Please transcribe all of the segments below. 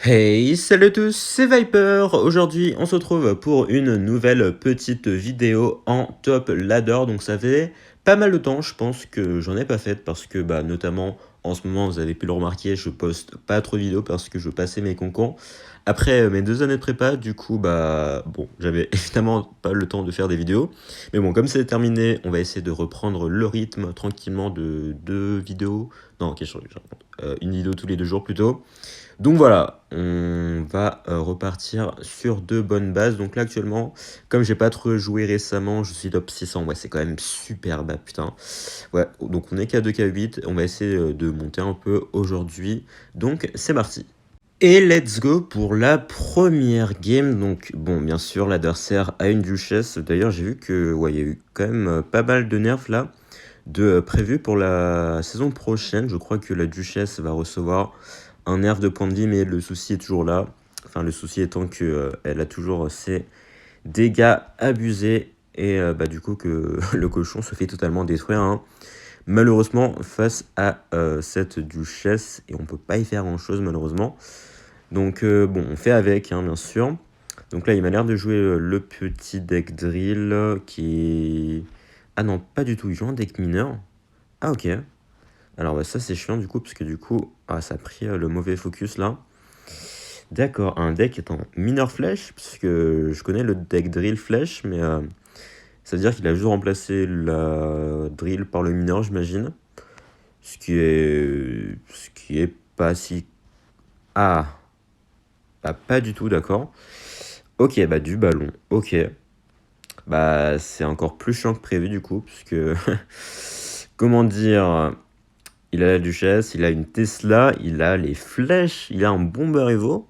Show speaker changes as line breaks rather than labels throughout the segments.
Hey, salut à tous, c'est Viper. Aujourd'hui, on se retrouve pour une nouvelle petite vidéo en top ladder. Donc ça fait pas mal de temps, je pense que j'en ai pas fait parce que notamment en ce moment, vous avez pu le remarquer, je poste pas trop de vidéos parce que je passais mes concours. Après mes 2 années de prépa, du coup, bon, j'avais évidemment pas le temps de faire des vidéos. Mais bon, comme c'est terminé, on va essayer de reprendre le rythme tranquillement de 2 vidéos. Non, qu'est-ce que je raconte une vidéo tous les 2 jours plutôt. Donc voilà, on va repartir sur de bonnes bases. Donc là actuellement, comme j'ai pas trop joué récemment, je suis top 600. Ouais, c'est quand même super bas, putain. Ouais, donc on est qu'à 2K8. On va essayer de monter un peu aujourd'hui. Donc c'est parti. Et let's go pour la première game. Donc bon, bien sûr, l'adversaire a une duchesse. D'ailleurs, j'ai vu que ouais, il y a eu quand même pas mal de nerfs là de prévu pour la saison prochaine. Je crois que la duchesse va recevoir un nerf de point de vie, mais le souci est toujours là. Enfin, le souci étant que elle a toujours ses dégâts abusés et du coup que le cochon se fait totalement détruire, hein. Malheureusement, face à cette duchesse, et on peut pas y faire grand chose malheureusement. Donc bon, on fait avec, hein, bien sûr. Donc là, il m'a l'air de jouer le petit deck drill qui est... Ah non, pas du tout, il joue un deck mineur. Ah ok. Alors ça c'est chiant du coup, parce que du coup, ça a pris le mauvais focus là. D'accord, un deck est en mineur flèche, parce que je connais le deck drill flèche, mais ça veut dire qu'il a juste remplacé la drill par le mineur, j'imagine. Ce qui est pas si... Ah, pas du tout, d'accord. Ok, du ballon, ok. C'est encore plus chiant que prévu du coup, puisque... Comment dire... Il a la duchesse, il a une Tesla, il a les flèches, il a un Bomber Evo.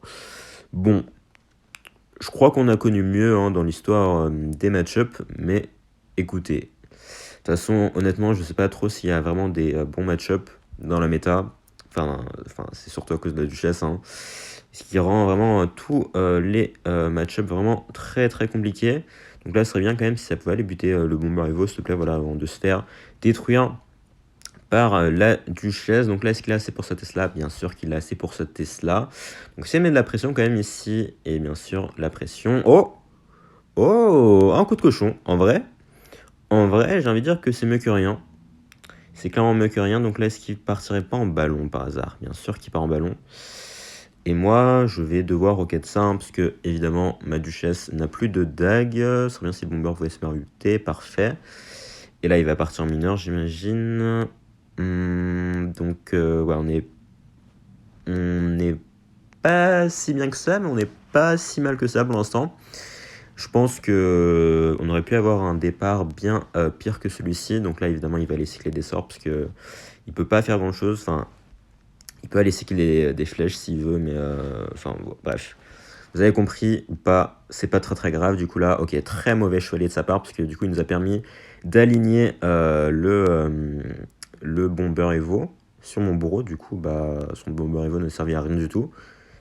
Bon, je crois qu'on a connu mieux, hein, dans l'histoire des match-up, mais écoutez, de toute façon, honnêtement, je sais pas trop s'il y a vraiment des bons match-up dans la méta. Enfin, c'est surtout à cause de la duchesse, hein. Ce qui rend vraiment tous les match-up vraiment très très compliqués. Donc là, ce serait bien quand même si ça pouvait aller buter le Bomber Evo, s'il te plaît, voilà, avant de se faire détruire par la duchesse. Donc là, est-ce qu'il a assez pour sa Tesla? Bien sûr qu'il a assez pour sa Tesla. Donc c'est mettre de la pression quand même ici. Et bien sûr, la pression. Oh! Oh! Un coup de cochon. En vrai, j'ai envie de dire que c'est mieux que rien. C'est clairement mieux que rien. Donc là, est-ce qu'il partirait pas en ballon par hasard? Bien sûr qu'il part en ballon. Et moi, je vais devoir rocket ça, hein, parce que, évidemment, ma duchesse n'a plus de dague. Ce serait bien si le bomber pouvait se faire buter. Parfait. Et là, il va partir en mineur, j'imagine. Donc, ouais, on est pas si bien que ça, mais on n'est pas si mal que ça pour l'instant. Je pense que on aurait pu avoir un départ bien pire que celui-ci. Donc là, évidemment, il va aller cycler des sorts parce que il peut pas faire grand-chose. Enfin, il peut aller cycler des flèches s'il veut, mais bon, bref. Vous avez compris ou pas, c'est pas très très grave. Du coup là, ok, très mauvais chevalier de sa part, parce que du coup il nous a permis d'aligner le bomber Evo sur mon bourreau. Du coup, son bomber Evo ne servit à rien du tout.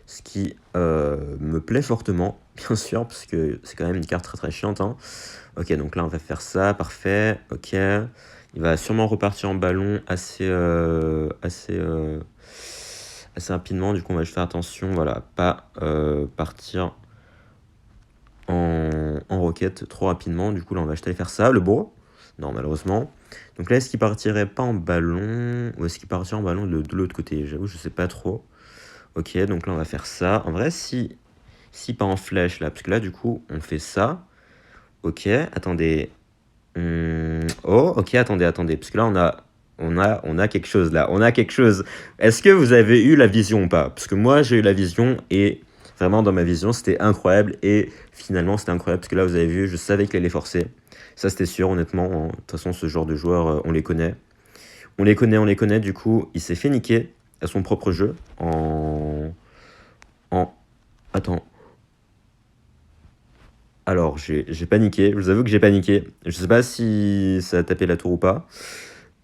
Ce qui me plaît fortement, bien sûr, parce que c'est quand même une carte très très chiante, hein. Ok, donc là on va faire ça, parfait, ok. Il va sûrement repartir en ballon assez rapidement, du coup on va juste faire attention, voilà, pas partir en roquette trop rapidement. Du coup là on va juste aller faire ça, le beau. Non, malheureusement. Donc là, est-ce qu'il partirait pas en ballon, ou est-ce qu'il partirait en ballon de l'autre côté? J'avoue, je sais pas trop. Ok, donc là on va faire ça. En vrai, si pas en flèche là, parce que là du coup on fait ça. Ok, attendez. Oh, ok, attendez, parce que là on a quelque chose là. On a quelque chose. Est-ce que vous avez eu la vision ou pas? Parce que moi j'ai eu la vision, et vraiment dans ma vision c'était incroyable, et finalement c'était incroyable parce que là vous avez vu, je savais qu'il allait forcer. Ça c'était sûr, honnêtement, hein. De toute façon ce genre de joueurs, on les connaît. On les connaît, du coup il s'est fait niquer à son propre jeu en... Attends. Alors, j'ai paniqué. Je vous avoue que j'ai paniqué. Je sais pas si ça a tapé la tour ou pas.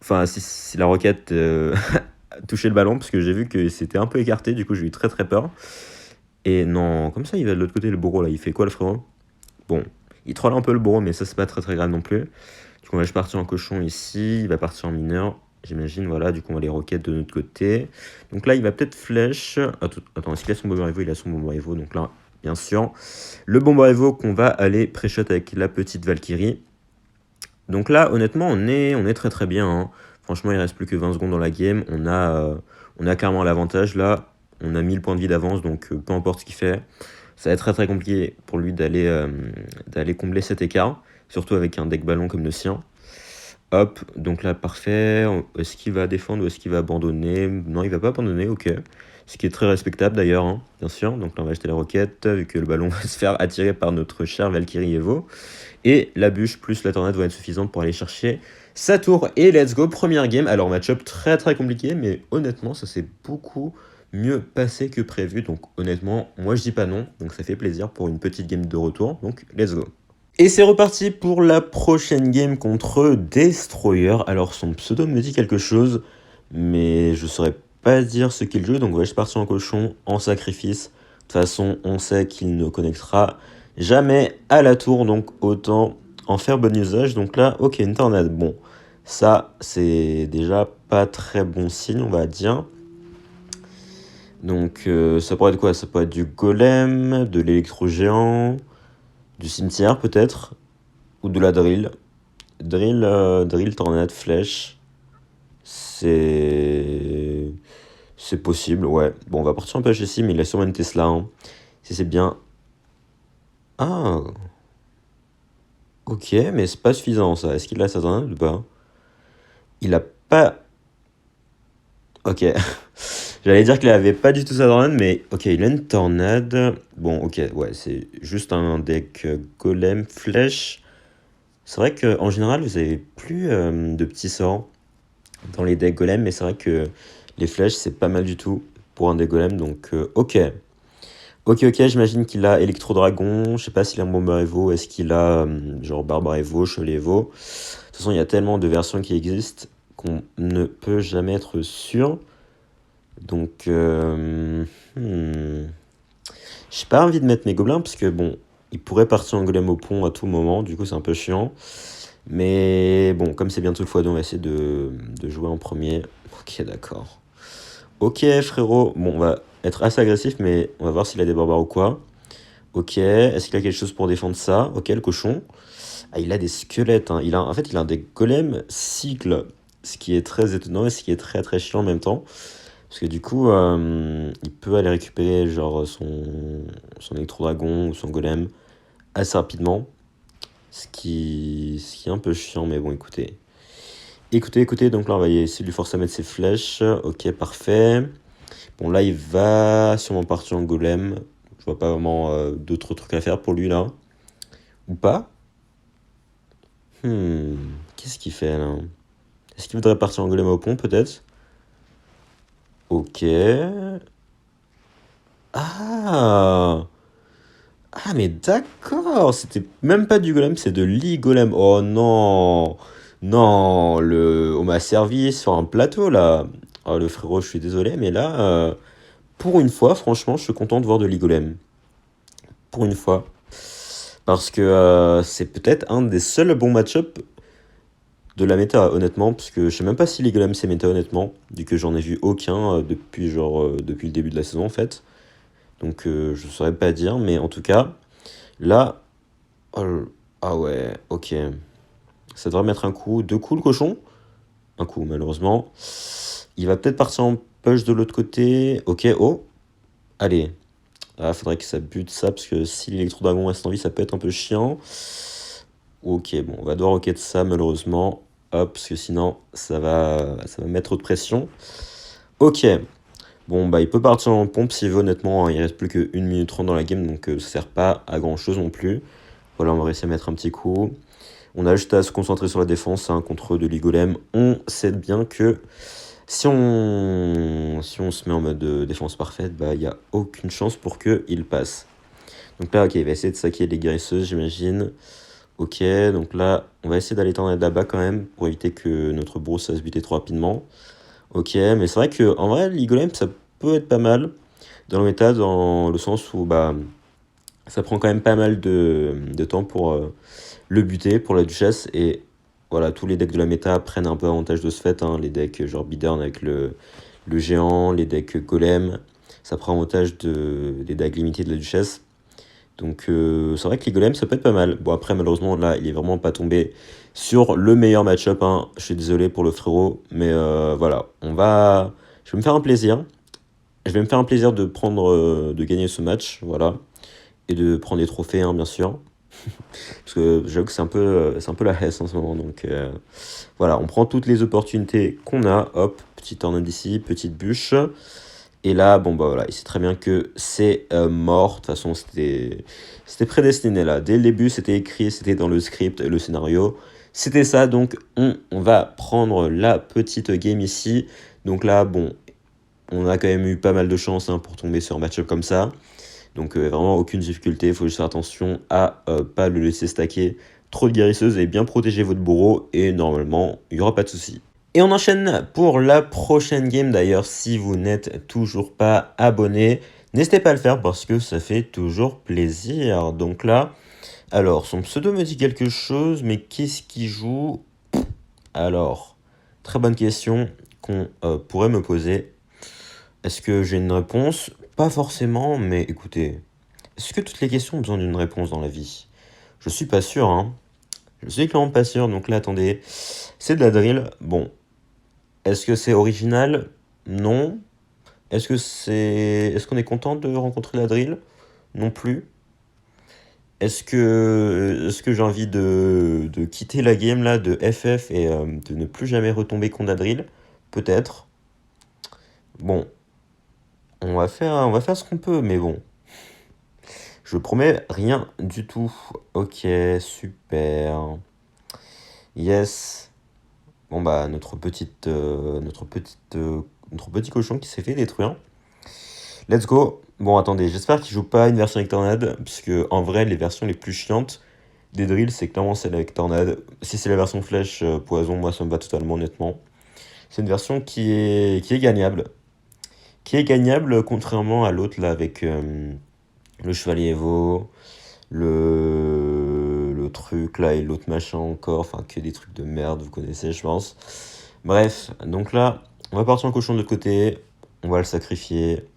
Enfin, si la roquette a touché le ballon, parce que j'ai vu que c'était un peu écarté. Du coup, j'ai eu très très peur. Et non, comme ça, il va de l'autre côté, le bourreau, là. Il fait quoi, le frérot? Bon, il troll un peu le bourreau, mais ça, c'est pas très très grave non plus. Du coup, on va juste partir en cochon ici. Il va partir en mineur. j'imagine, voilà, du coup on va les roquettes de notre côté. Donc là il va peut-être flèche. Attends, est-ce qu'il a son bomber Evo? Il a son bomber Evo, donc là, bien sûr. Le bomber Evo qu'on va aller pré-shot avec la petite Valkyrie. Donc là, honnêtement, on est très très bien, hein. Franchement, il reste plus que 20 secondes dans la game. On a clairement l'avantage là. On a 1000 points de vie d'avance, donc peu importe ce qu'il fait. Ça va être très très compliqué pour lui d'aller combler cet écart. Surtout avec un deck ballon comme le sien. Hop, donc là, parfait. Est-ce qu'il va défendre ou est-ce qu'il va abandonner? Non, il va pas abandonner, ok. Ce qui est très respectable d'ailleurs, hein, bien sûr. Donc là, on va acheter la roquette, vu que le ballon va se faire attirer par notre cher Valkyrie Evo. Et la bûche plus la tornade vont être suffisantes pour aller chercher sa tour. Et let's go, première game. Alors, match-up très très compliqué, mais honnêtement, ça s'est beaucoup mieux passé que prévu. Donc, honnêtement, moi je dis pas non. Donc, ça fait plaisir pour une petite game de retour. Donc, let's go. Et c'est reparti pour la prochaine game contre Destroyer. Alors, son pseudo me dit quelque chose, mais je saurais pas dire ce qu'il joue. Donc, je partir en cochon, en sacrifice. De toute façon, on sait qu'il ne connectera jamais à la tour, donc autant en faire bon usage. Donc là, ok, une tornade. Bon, ça, c'est déjà pas très bon signe, on va dire. Donc, ça pourrait être quoi? Ça pourrait être du golem, de l'électro-géant, du cimetière peut-être, ou de la drill. Drill, tornade, flèche. C'est possible, ouais. Bon, on va partir un peu ici, mais il a sûrement une Tesla, hein. Si c'est bien. Ah, ok, mais c'est pas suffisant ça. Est-ce qu'il a sa tornade ou pas? Il a pas. Ok. J'allais dire qu'il avait pas du tout sa tornade, mais ok, il a une tornade. Bon, ok, ouais, c'est juste un deck golem flèche. C'est vrai qu'en général, vous avez plus de petits sorts dans les decks golem, mais c'est vrai que les flèches, c'est pas mal du tout pour un deck golem, donc ok. Ok, j'imagine qu'il a Electro-Dragon, je sais pas s'il a un Bomber Evo, est-ce qu'il a genre Barbare Evo, Chevalier Evo. De toute façon, il y a tellement de versions qui existent qu'on ne peut jamais être sûr. Donc, j'ai pas envie de mettre mes gobelins parce que bon, il pourrait partir en golem au pont à tout moment, du coup c'est un peu chiant. Mais bon, comme c'est bientôt le x2, on va essayer de jouer en premier. Ok, d'accord. Ok, frérot. Bon, on va être assez agressif, mais on va voir s'il a des barbares ou quoi. Ok, est-ce qu'il a quelque chose pour défendre ça? Ok, le cochon. Ah, il a des squelettes, hein. En fait, il a des golems cycles, ce qui est très étonnant et ce qui est très très chiant en même temps. Parce que du coup, il peut aller récupérer genre son électro-dragon ou son golem assez rapidement. Ce qui est un peu chiant, mais bon, écoutez. Écoutez, donc là, on va essayer de lui forcer à mettre ses flèches. Ok, parfait. Bon, là, il va sûrement partir en golem. Je vois pas vraiment d'autres trucs à faire pour lui, là. Ou pas? Qu'est-ce qu'il fait, là? Est-ce qu'il voudrait partir en golem au pont, peut-être? Ok. Ah! Ah, mais d'accord! C'était même pas du golem, c'est de l'e-golem. Oh non! Non, on m'a servi sur un plateau, là. Oh, le frérot, je suis désolé, mais là, pour une fois, franchement, je suis content de voir de l'e-golem. Pour une fois. Parce que c'est peut-être un des seuls bons match-up de la méta, honnêtement. Parce que je sais même pas si l'e-golem c'est méta, honnêtement. Vu que j'en ai vu aucun depuis le début de la saison, en fait. Donc, je saurais pas dire, mais en tout cas, là. Ah ouais, ok. Ça devrait mettre un coup. Deux coups, le cochon? Un coup, malheureusement. Il va peut-être partir en push de l'autre côté. Ok, oh. Allez. Ah, faudrait que ça bute ça, parce que si l'électro-dragon reste en vie, ça peut être un peu chiant. Ok, bon, on va devoir rocket ça, malheureusement. Hop, parce que sinon, ça va mettre trop de pression. Ok. Bon, bah, il peut partir en pompe s'il veut, honnêtement, hein. Il reste plus que 1 minute 30 dans la game, donc ça sert pas à grand-chose non plus. Voilà, on va réussir à mettre un petit coup. On a juste à se concentrer sur la défense, hein, contre de l'Igolem. On sait bien que si on se met en mode défense parfaite, bah il n'y a aucune chance pour qu'il passe. Donc là, ok, il va essayer de saquer les guérisseuses, j'imagine. Ok, donc là, on va essayer d'aller tendre là-bas quand même, pour éviter que notre brousse se buter trop rapidement. Ok, mais c'est vrai que en vrai, l'Igolem, ça peut être pas mal dans le méta, dans le sens où bah ça prend quand même pas mal de temps pour le buter, pour la duchesse, et voilà, tous les decks de la méta prennent un peu avantage de ce fait, hein. Les decks genre Beatdown avec le géant, les decks golem, ça prend avantage des decks limités de la duchesse. Donc c'est vrai que les golems ça peut être pas mal. Bon après malheureusement là il est vraiment pas tombé sur le meilleur match-up, hein. Je suis désolé pour le frérot, mais voilà, je vais me faire un plaisir. Je vais me faire un plaisir de gagner ce match, voilà, et de prendre des trophées, hein, bien sûr. Parce que j'avoue que c'est un peu la hesse en ce moment, donc voilà, on prend toutes les opportunités qu'on a, hop, petite tornade ici, petite bûche, et là, bon bah voilà, il sait très bien que c'est mort, de toute façon c'était prédestiné là, dès le début c'était écrit, c'était dans le script, le scénario, c'était ça, donc on va prendre la petite game ici, donc là, bon, on a quand même eu pas mal de chance, hein, pour tomber sur un match-up comme ça. Donc vraiment aucune difficulté, il faut juste faire attention à pas le laisser stacker trop de guérisseuses et bien protéger votre bourreau et normalement il n'y aura pas de souci. Et on enchaîne pour la prochaine game d'ailleurs, si vous n'êtes toujours pas abonné, n'hésitez pas à le faire parce que ça fait toujours plaisir. Donc là, alors son pseudo me dit quelque chose, mais qu'est-ce qu'il joue? Alors, très bonne question qu'on pourrait me poser. Est-ce que j'ai une réponse? Pas forcément, mais écoutez, est-ce que toutes les questions ont besoin d'une réponse dans la vie? Je suis pas sûr, hein. Je suis clairement pas sûr, donc là, attendez. C'est de la drill. Bon. Est-ce que c'est original? Non. Est-ce qu'on est content de rencontrer la drill? Non plus. Est-ce que j'ai envie de quitter la game là, de FF et de ne plus jamais retomber contre la drill? Peut-être. Bon. On va faire ce qu'on peut, mais bon. Je promets rien du tout. Ok, super. Yes. Bon bah notre petit cochon qui s'est fait détruire. Let's go. Bon attendez, j'espère qu'il joue pas une version avec tornade, parce que en vrai les versions les plus chiantes des drills c'est clairement celle avec tornade. Si c'est la version flèche poison, moi ça me va totalement honnêtement. C'est une version qui est gagnable. Qui est gagnable contrairement à l'autre là avec le chevalier Evo, le truc là et l'autre machin encore, enfin que des trucs de merde, vous connaissez je pense. Bref, donc là, on va partir en cochon de l'autre côté, on va le sacrifier,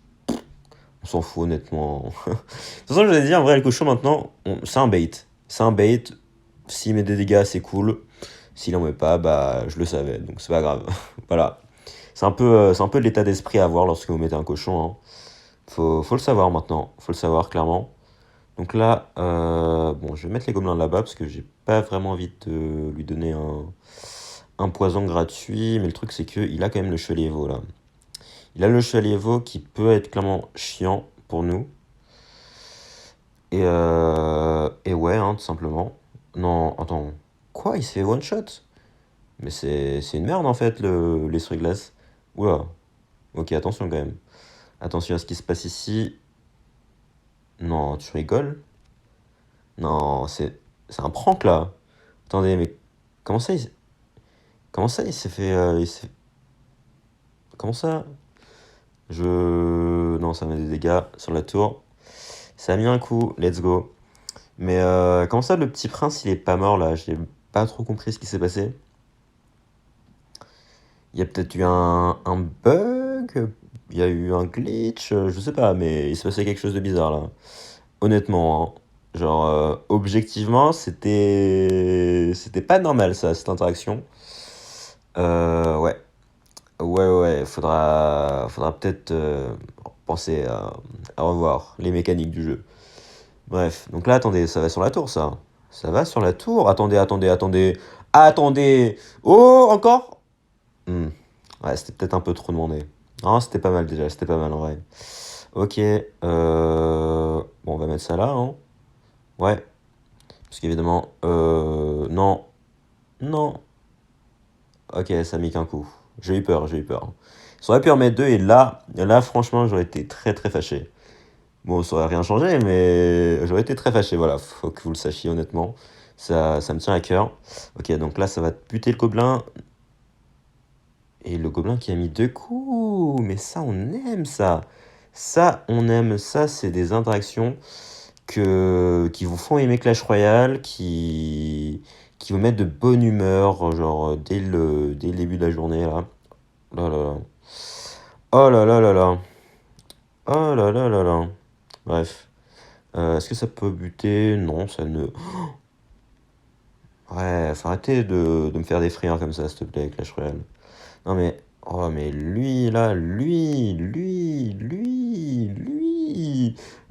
on s'en fout honnêtement. De toute façon, je vous ai dit, en vrai, le cochon maintenant, c'est un bait. C'est un bait, s'il met des dégâts, c'est cool. S'il en met pas, bah je le savais, donc c'est pas grave. Voilà. C'est un peu l'état d'esprit à avoir lorsque vous mettez un cochon, hein. Faut le savoir maintenant, faut le savoir clairement. Donc là, bon, je vais mettre les gobelins là-bas parce que j'ai pas vraiment envie de lui donner un poison gratuit. Mais le truc, c'est qu'il a quand même le chevalier Evo là. Il a le chevalier Evo qui peut être clairement chiant pour nous. Et ouais, hein, tout simplement. Non, attends. Quoi? Il se fait one shot? Mais c'est une merde en fait, les sur glace. Oula. Ok, attention quand même. Attention à ce qui se passe ici. Non, tu rigoles? Non, c'est un prank là. Attendez, mais comment ça comment ça il s'est fait comment ça? Non, ça met des dégâts sur la tour. Ça a mis un coup, let's go. Mais comment ça le petit prince il est pas mort là? J'ai pas trop compris ce qui s'est passé. Il y a peut-être eu un bug, il y a eu un glitch, je sais pas, mais il s'est passé quelque chose de bizarre là. Honnêtement, hein. Genre, objectivement, c'était pas normal ça, cette interaction. Ouais. Ouais, ouais, faudra peut-être penser à revoir les mécaniques du jeu. Bref, donc là, attendez, ça va sur la tour, ça. Ça va sur la tour. Attendez, attendez, attendez. Attendez. Oh, encore? Ouais, c'était peut-être un peu trop demandé. Non, c'était pas mal déjà, c'était pas mal en vrai. Ok, bon, on va mettre ça là, hein. Ouais, parce qu'évidemment, non, non. Ok, ça a mis qu'un coup. J'ai eu peur, j'ai eu peur. Ça aurait pu en mettre deux et là, franchement, j'aurais été très très fâché. Bon, ça aurait rien changé, mais j'aurais été très fâché, voilà, faut que vous le sachiez honnêtement. Ça me tient à cœur. Ok, donc là, ça va buter le gobelin. Et le gobelin qui a mis deux coups. Mais ça, on aime ça. Ça, on aime ça. C'est des interactions qui vous font aimer Clash Royale, qui qui vous mettent de bonne humeur, genre dès le début de la journée là. Oh là là. Oh là là là là. Oh là là là là. Bref. Est-ce que ça peut buter? Non, ça ne. Ouais, faut arrêter de me faire des frayeurs comme ça, s'il te plaît, Clash Royale. Non mais. Oh mais lui là, lui.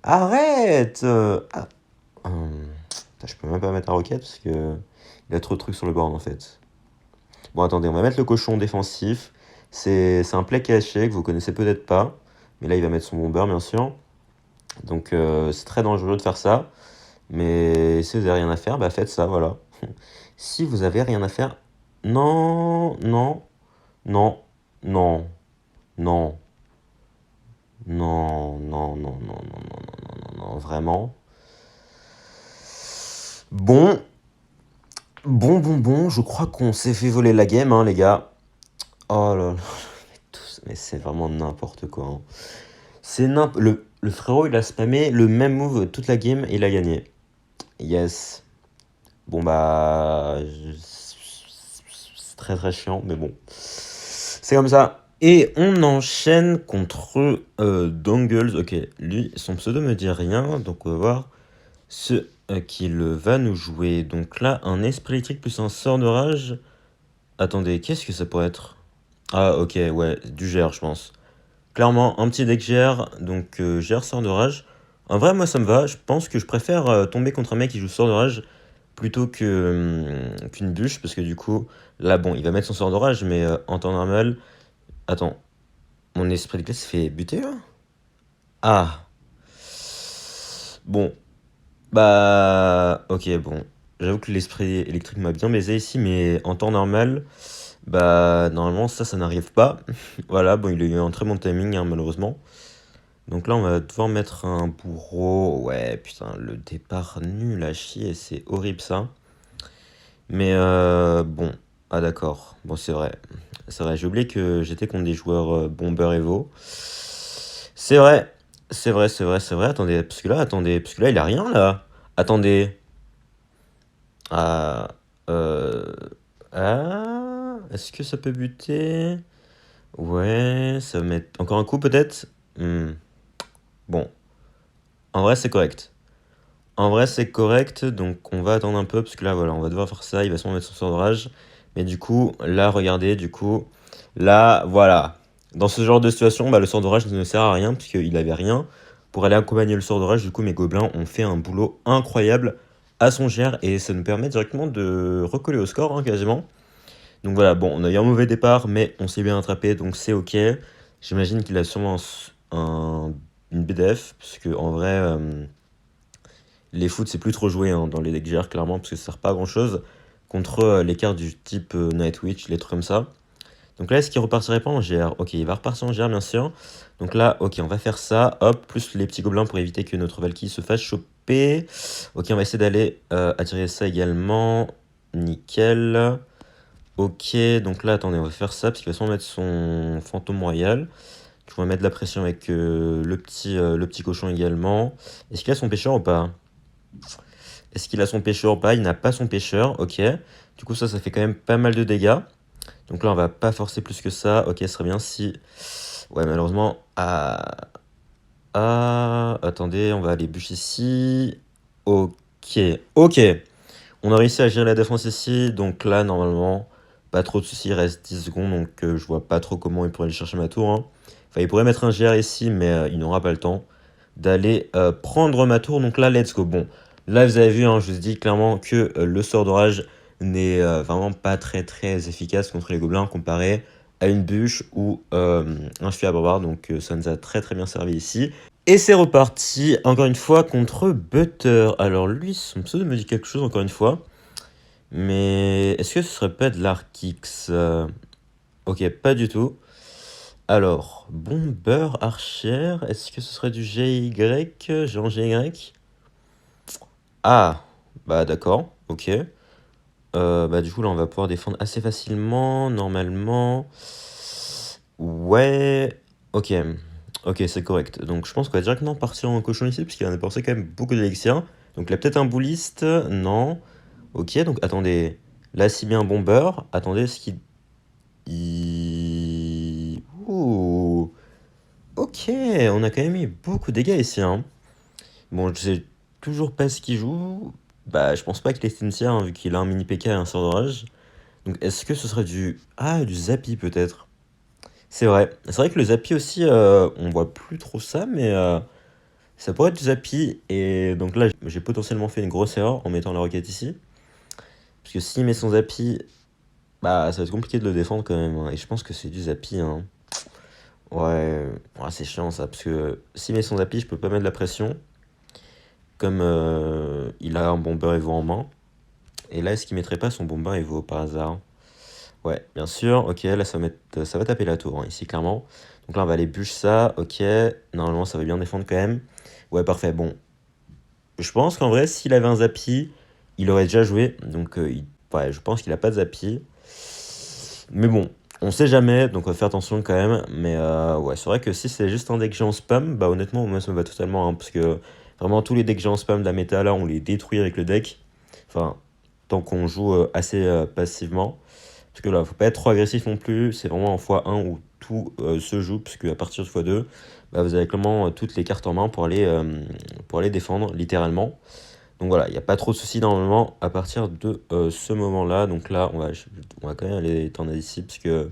Arrête! Putain, je peux même pas mettre un roquette parce que il y a trop de trucs sur le board en fait. Bon, attendez, on va mettre le cochon défensif. C'est un play caché que vous connaissez peut-être pas. Mais là, il va mettre son bomber, bien sûr. Donc, c'est très dangereux de faire ça. Mais si vous avez rien à faire, bah faites ça, voilà. Si vous avez rien à faire... Non, non, non, non, non, non, non, non, non, non, non, non, non, vraiment. Bon, bon, je crois qu'on s'est fait voler la game, hein, les gars. Oh là là, mais c'est vraiment n'importe quoi, hein. Le frérot, il a spammé le même move toute la game et il a gagné. Yes. Bon bah... C'est très très chiant, mais bon. C'est comme ça. Et on enchaîne contre Dongles. Ok, lui, son pseudo me dit rien, donc on va voir ce qu'il va nous jouer. Donc là, un esprit électrique plus un sort de rage. Attendez, qu'est-ce que ça pourrait être? Ah ok, ouais, du GR je pense. Clairement, un petit deck GR, donc GR sort de rage. En vrai, moi ça me va. Je pense que je préfère tomber contre un mec qui joue sort de rage plutôt qu'une bûche, parce que du coup, là, bon, il va mettre son sort de rage, mais en temps normal. Attends, mon esprit de glace se fait buter là? Ah, bon, bah, ok, bon. J'avoue que l'esprit électrique m'a bien baisé ici, mais en temps normal, bah, normalement, ça n'arrive pas. Voilà, bon, il a eu un très bon timing, hein, malheureusement. Donc là, on va devoir mettre un bourreau. Ouais, putain, le départ nul à chier, c'est horrible ça. Mais bon, ah d'accord, bon, c'est vrai. C'est vrai, j'ai oublié que j'étais contre des joueurs Bomber Evo. C'est vrai, c'est vrai. Attendez, parce que là, il a rien là. Attendez. Ah, euh, est-ce que ça peut buter? Ouais, ça va mettre encore un coup peut-être. Bon, en vrai, c'est correct. En vrai, c'est correct, donc on va attendre un peu, parce que là, voilà, on va devoir faire ça, il va sûrement mettre son sort de rage. Mais du coup, là, regardez, du coup, là, voilà. Dans ce genre de situation, bah, le sort de rage ne sert à rien, puisqu'il avait rien. Pour aller accompagner le sort de rage, du coup, mes gobelins ont fait un boulot incroyable à son GR, et ça nous permet directement de recoller au score, hein, quasiment. Donc voilà, bon, on a eu un mauvais départ, mais on s'est bien attrapé, donc c'est ok. J'imagine qu'il a sûrement une BDF, puisque en vrai... les foot, c'est plus trop joué hein, dans les decks GR, clairement, parce que ça sert pas à grand chose contre les cartes du type Nightwitch, les trucs comme ça. Donc là, est-ce qu'il repartirait pas en GR? Ok, il va repartir en GR, bien sûr. Donc là, ok, on va faire ça. Hop, plus les petits gobelins pour éviter que notre Valkyrie se fasse choper. Ok, on va essayer d'aller attirer ça également. Nickel. Ok, donc là, attendez, on va faire ça, parce qu'il va sûrement mettre son fantôme royal. On va mettre de la pression avec le petit cochon également. Est-ce qu'il a son pêcheur ou pas? Est-ce qu'il a son pêcheur ou pas? Il n'a pas son pêcheur, ok. Du coup, ça fait quand même pas mal de dégâts. Donc là, on va pas forcer plus que ça. Ok, ce serait bien si... Ouais, malheureusement... attendez, on va aller bûcher ici. Ok, ok. On a réussi à gérer la défense ici. Donc là, normalement, pas trop de soucis. Il reste 10 secondes, donc je vois pas trop comment il pourrait aller chercher ma tour, hein. Enfin, il pourrait mettre un GR ici, mais il n'aura pas le temps d'aller prendre ma tour. Donc là, let's go. Bon, là, vous avez vu, hein, je vous dis clairement que le sort d'orage n'est vraiment pas très très efficace contre les gobelins comparé à une bûche ou un fusil à barbare. Donc ça nous a très très bien servi ici. Et c'est reparti encore une fois contre Butter. Alors lui, son pseudo me dit quelque chose encore une fois. Mais est-ce que ce serait pas de l'Arkix? Ok, pas du tout. Alors, Bomber, Archer, est-ce que ce serait du GY? Géant GY? Ah, bah d'accord, ok. Bah du coup là on va pouvoir défendre assez facilement, normalement. Ouais, ok. Ok, c'est correct. Donc je pense qu'on va directement partir en cochon ici, puisqu'il en a dépensé quand même beaucoup d'élixir. Donc il a peut-être un bouliste, non. Ok, donc attendez. Là, si bien bomber. Attendez, ce qui... Ouh. Ok, on a quand même eu beaucoup de dégâts ici, hein. Bon, je sais toujours pas ce qu'il joue. Bah, je pense pas qu'il est Cynthia, hein, vu qu'il a un mini PK et un sort d'orage. Donc, est-ce que ce serait du... Ah, du Zappy, peut-être. C'est vrai. C'est vrai que le Zappy aussi, on voit plus trop ça, mais ça pourrait être du Zappy. Et donc là, j'ai potentiellement fait une grosse erreur en mettant la roquette ici. Parce que s'il met son Zappy, bah, ça va être compliqué de le défendre quand même, hein. Et je pense que c'est du Zappy, hein. Ouais, ouais, c'est chiant ça, parce que s'il met son Zappy, je peux pas mettre de la pression. Comme il a un bomber Evo en main. Et là, est-ce qu'il mettrait pas son bomber Evo par hasard? Ouais, bien sûr. Ok, là, ça va taper la tour, hein, ici, clairement. Donc là, on va aller bûche ça. Ok, normalement, ça va bien défendre quand même. Ouais, parfait. Bon, je pense qu'en vrai, s'il avait un Zappy, il aurait déjà joué. Donc, ouais, je pense qu'il a pas de Zappy. Mais bon, on sait jamais, donc on va faire attention quand même. Mais ouais, c'est vrai que si c'est juste un deck géant spam, bah honnêtement, moi ça me va totalement, hein, parce que vraiment tous les decks géants spam de la méta là, on les détruit avec le deck. Enfin, tant qu'on joue assez passivement. Parce que là, faut pas être trop agressif non plus. C'est vraiment en x1 où tout se joue, parce qu'à partir de x2, bah, vous avez clairement toutes les cartes en main pour aller défendre, littéralement. Donc voilà, il n'y a pas trop de soucis normalement à partir de ce moment-là. Donc là, on va quand même aller étendre ici, parce que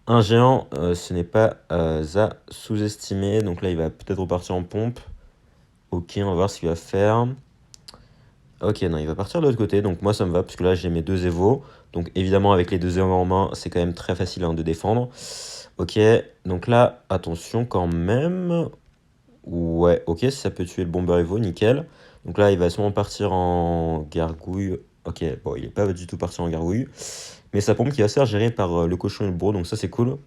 un géant, ce n'est pas à sous-estimer. Donc là, il va peut-être repartir en pompe. Ok, on va voir ce qu'il va faire. Ok, non, il va partir de l'autre côté. Donc moi, ça me va, parce que là, j'ai mes deux évos. Donc évidemment, avec les deux évos en main, c'est quand même très facile, hein, de défendre. Ok, donc là, attention quand même. Ouais, ok, ça peut tuer le bomber Evo, nickel. Donc là, il va sûrement partir en gargouille. Ok, bon, il est pas du tout parti en gargouille. Mais sa pompe qui va se faire gérer par le cochon et le bourreau, donc ça c'est cool.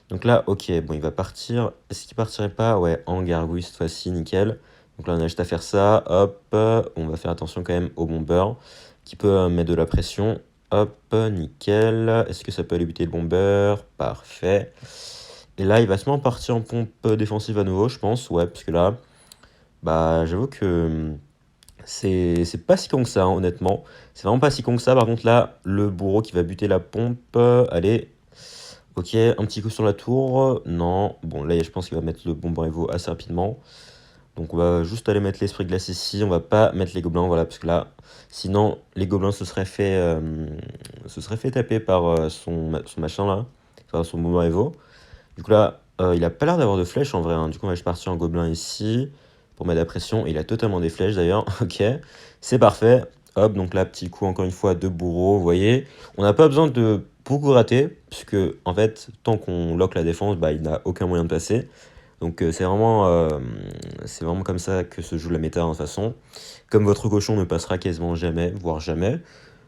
Donc là, ok, bon, il va partir. Est-ce qu'il partirait pas? Ouais, en gargouille cette fois-ci, nickel. Donc là, on a juste à faire ça. Hop, on va faire attention quand même au bomber qui peut mettre de la pression. Hop, nickel. Est-ce que ça peut aller buter le bomber? Parfait. Et là, il va sûrement partir en pompe défensive à nouveau, je pense. Ouais, parce que là, bah, j'avoue que c'est pas si con que ça, hein, honnêtement. C'est vraiment pas si con que ça. Par contre, là, le bourreau qui va buter la pompe. Allez, ok, un petit coup sur la tour. Non, bon, là, je pense qu'il va mettre le bomber Evo assez rapidement. Donc, on va juste aller mettre l'esprit glace ici. On va pas mettre les gobelins, voilà, parce que là, sinon, les gobelins se seraient fait taper par son machin là, enfin, son bomber Evo. Du coup là, il a pas l'air d'avoir de flèches en vrai, hein. Du coup, on va partir en gobelin ici pour mettre la pression. Et il a totalement des flèches d'ailleurs. Ok, c'est parfait. Hop, donc là, petit coup encore une fois de bourreau, vous voyez. On n'a pas besoin de beaucoup rater, puisque en fait, tant qu'on lock la défense, bah, il n'a aucun moyen de passer. Donc c'est vraiment comme ça que se joue la méta, hein, de toute façon. Comme votre cochon ne passera quasiment jamais, voire jamais,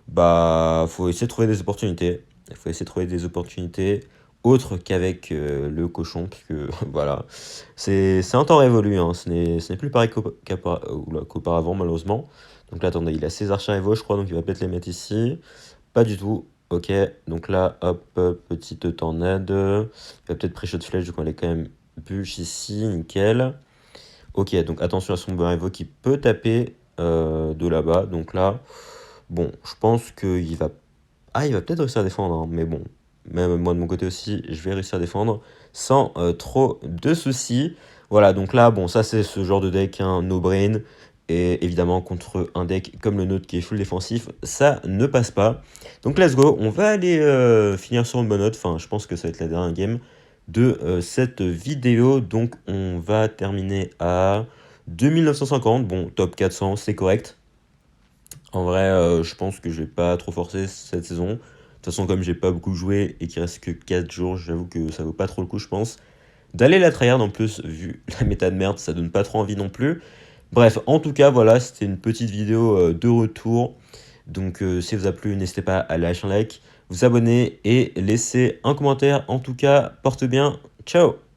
bah faut essayer de trouver des opportunités. Il faut essayer de trouver des opportunités autres qu'avec le cochon, puisque voilà. C'est un temps révolu, hein. Ce n'est plus pareil qu'auparavant, malheureusement. Donc là, attendez, il a ses archers Evo, je crois, donc il va peut-être les mettre ici. Pas du tout. Ok, donc là, hop, petite tornade. Il va peut-être pré-shot de flèche, donc on est quand même bûche ici, nickel. Ok, donc attention à son Evo qui peut taper de là-bas. Donc là, bon, je pense qu'il va... Ah, il va peut-être réussir à défendre, hein, mais bon. Même moi de mon côté aussi, je vais réussir à défendre sans trop de soucis. Voilà, donc là, bon, ça c'est ce genre de deck, un no-brain. Et évidemment, contre un deck comme le nôtre qui est full défensif, ça ne passe pas. Donc let's go, on va aller finir sur une bonne note. Enfin, je pense que ça va être la dernière game de cette vidéo. Donc on va terminer à 2950. Bon, top 400, c'est correct. En vrai, je pense que je vais pas trop forcer cette saison. De toute façon, comme j'ai pas beaucoup joué et qu'il reste que 4 jours, j'avoue que ça vaut pas trop le coup, je pense. D'aller la tryhard en plus, vu la méta de merde, ça donne pas trop envie non plus. Bref, en tout cas, voilà, c'était une petite vidéo de retour. Donc, si ça vous a plu, n'hésitez pas à lâcher un like, vous abonner et laisser un commentaire. En tout cas, porte bien. Ciao!